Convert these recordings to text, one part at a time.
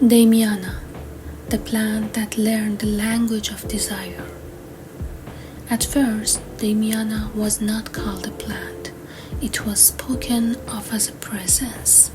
Damiana, the plant that learned the language of desire. At first, Damiana was not called a plant, it was spoken of as a presence.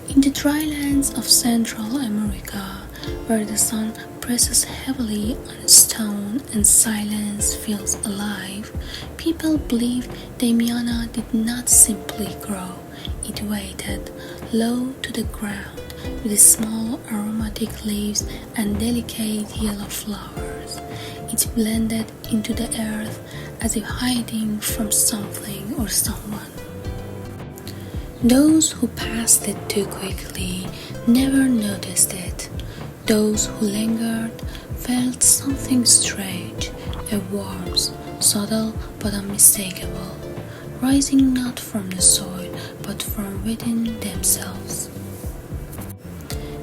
In the dry lands of Central America, where the sun presses heavily on stone and silence feels alive, people believed Damiana did not simply grow, it waited low to the ground with small aromatic leaves and delicate yellow flowers. It blended into the earth as if hiding from something or someone. Those who passed it too quickly never noticed it. Those who lingered felt something strange, a warmth, subtle but unmistakable, rising not from the soil but from within themselves.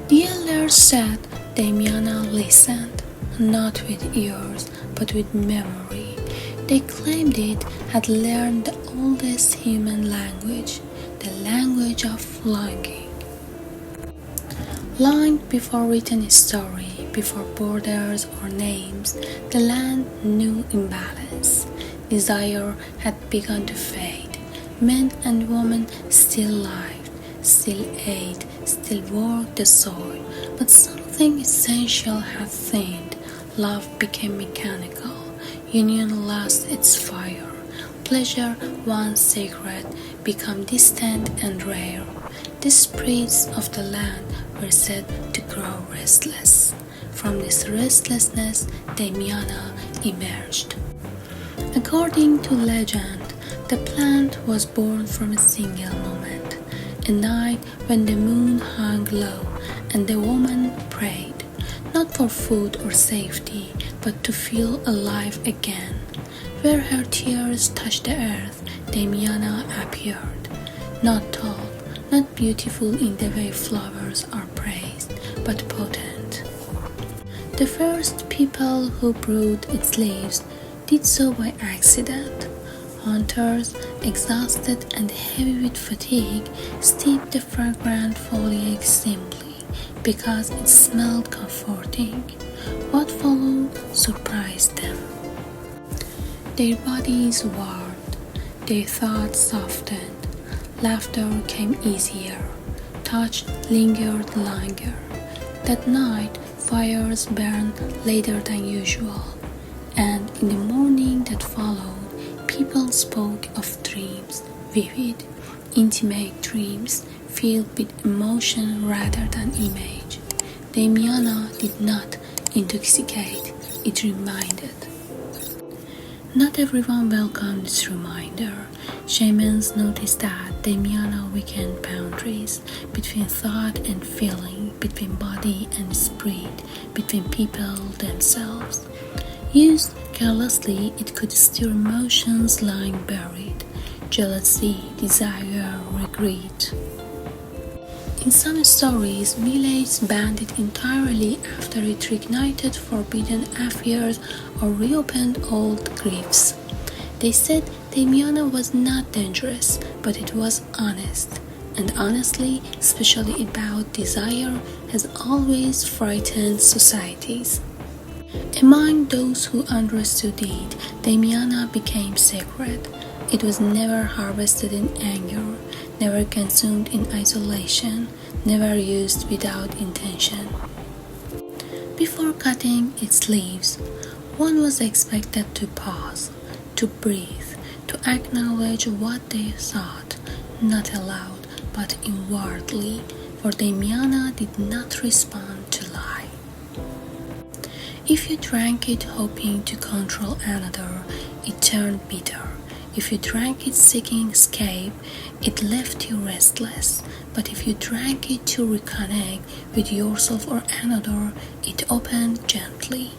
The elders said Damiana listened, not with ears but with memory. They claimed it had learned the oldest human language, the language of longing. Long before written history, before borders or names, the land knew imbalance. Desire had begun to fade. Men and women still lived, still ate, still worked the soil, but something essential had thinned. Love became mechanical. Union lost its fire. Pleasure, once sacred, became distant and rare. The spirits of the land were said to grow restless. From this restlessness, Damiana emerged. According to legend, the plant was born from a single moment, a night when the moon hung low and the woman prayed, not for food or safety, but to feel alive again. Where her tears touched the earth, Damiana appeared, not tall, not beautiful in the way flowers are praised, but potent. The first people who brewed its leaves did so by accident. Hunters, exhausted and heavy with fatigue, steeped the fragrant foliage simply because it smelled comforting. What followed surprised them. Their bodies warmed, their thoughts softened, laughter came easier, touch lingered longer. That night, fires burned later than usual, and in the morning that followed, people spoke of dreams, vivid, intimate dreams filled with emotion rather than image. Damiana did not intoxicate, it reminded. Not everyone welcomed this reminder. Shamans noticed that Damiana weakened boundaries between thought and feeling, between body and spirit, between people themselves. Used carelessly, it could stir emotions lying buried, jealousy, desire, regret. In some stories, villages banned it entirely after it reignited forbidden affairs or reopened old griefs. They said Damiana was not dangerous, but it was honest, and honestly, especially about desire, has always frightened societies. Among those who understood it, Damiana became sacred. It was never harvested in anger, never consumed in isolation, never used without intention. Before cutting its leaves, one was expected to pause, to breathe, to acknowledge what they thought, not aloud, but inwardly, for Damiana did not respond to lie. If you drank it hoping to control another, it turned bitter. If you drank it seeking escape, it left you restless. But if you drank it to reconnect with yourself or another, it opened gently.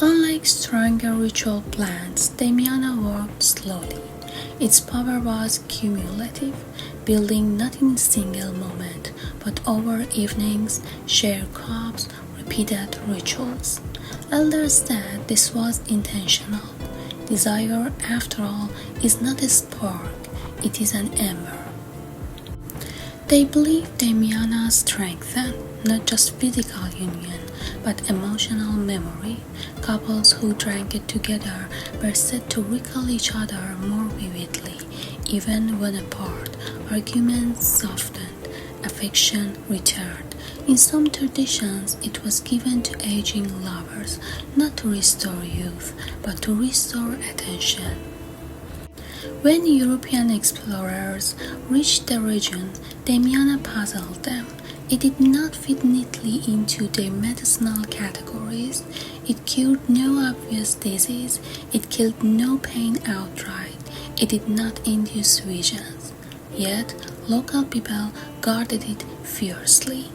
Unlike stronger ritual plants, Damiana worked slowly. Its power was cumulative, building not in a single moment, but over evenings, shared cups, repeated rituals. Elders said this was intentional. Desire, after all, is not a spark, it is an ember. They believed Damiana strengthened not just physical union, but emotional memory. Couples who drank it together were said to recall each other more vividly, even when apart. Arguments softened, affection returned. In some traditions, it was given to aging lovers, not to restore youth, but to restore attention. When European explorers reached the region, Damiana puzzled them. It did not fit neatly into their medicinal categories. It cured no obvious disease. It killed no pain outright. It did not induce visions. Yet, local people guarded it fiercely.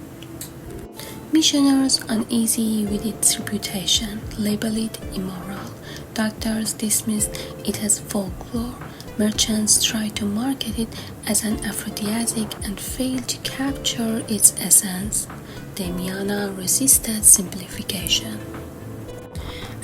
Missionaries, uneasy with its reputation, labeled it immoral. Doctors dismissed it as folklore. Merchants tried to market it as an aphrodisiac and failed to capture its essence. Damiana resisted simplification.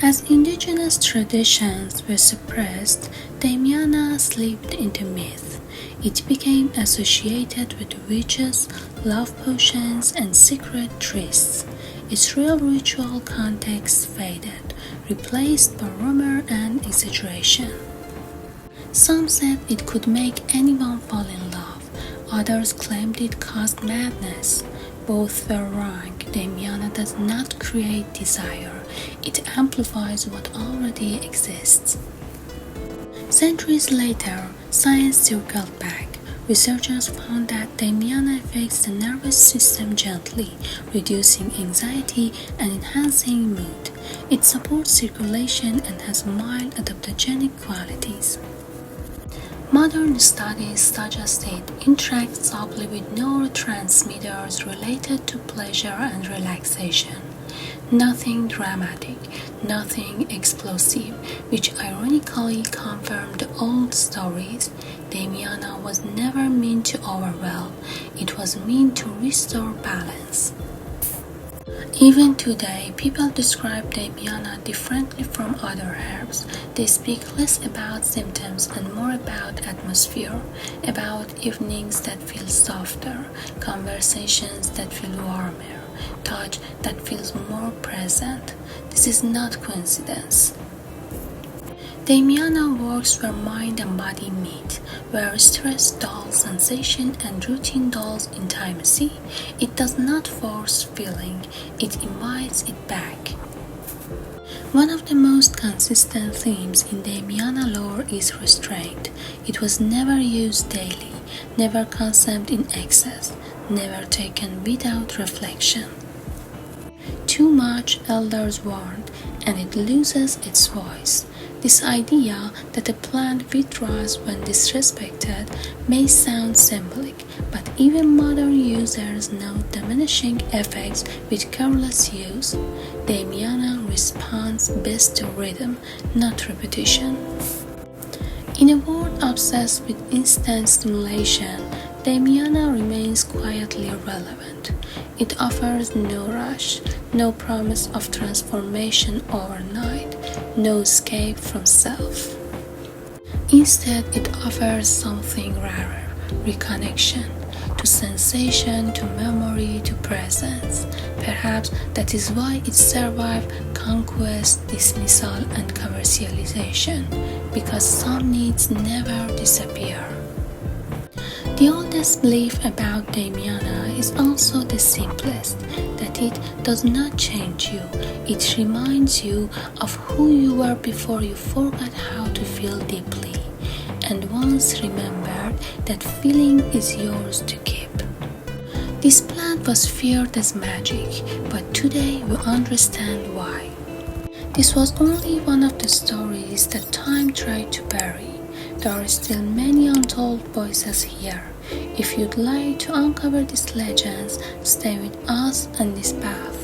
As indigenous traditions were suppressed, Damiana slipped into myth. It became associated with witches, love potions, and secret trysts. Its real ritual context faded, replaced by rumor and exaggeration. Some said it could make anyone fall in love. Others claimed it caused madness. Both were wrong. Damiana does not create desire. It amplifies what already exists. Centuries later, science circled back. Researchers found that Damiana affects the nervous system gently, reducing anxiety and enhancing mood. It supports circulation and has mild adaptogenic qualities. Modern studies suggest it interacts subtly with neurotransmitters related to pleasure and relaxation. Nothing dramatic, nothing explosive, which ironically confirmed the old stories. Damiana was never meant to overwhelm, it was meant to restore balance. Even today, people describe Damiana differently from other herbs. They speak less about symptoms and more about atmosphere, about evenings that feel softer, conversations that feel warmer, touch that feels more present. This is not coincidence. Damiana works where mind and body meet, where stress dulls sensation and routine dulls intimacy. It does not force feeling, it invites it back. One of the most consistent themes in Damiana lore is restraint. It was never used daily, never consumed in excess, never taken without reflection. Too much, elders warned, and it loses its voice. This idea that a plant withdraws when disrespected may sound symbolic, but even modern users note diminishing effects with careless use. Damiana responds best to rhythm, not repetition. In a world obsessed with instant stimulation, Damiana remains quietly relevant. It offers no rush, no promise of transformation overnight, no escape from self. Instead, it offers something rarer, reconnection, to sensation, to memory, to presence. Perhaps that is why it survived conquest, dismissal, and commercialization, because some needs never disappear. The oldest belief about Damiana is also the simplest, that it does not change you. It reminds you of who you were before you forgot how to feel deeply. And once remembered, that feeling is yours to keep. This plant was feared as magic, but today we understand why. This was only one of the stories that time tried to bury. There are still many untold voices here. If you'd like to uncover these legends, stay with us on this path.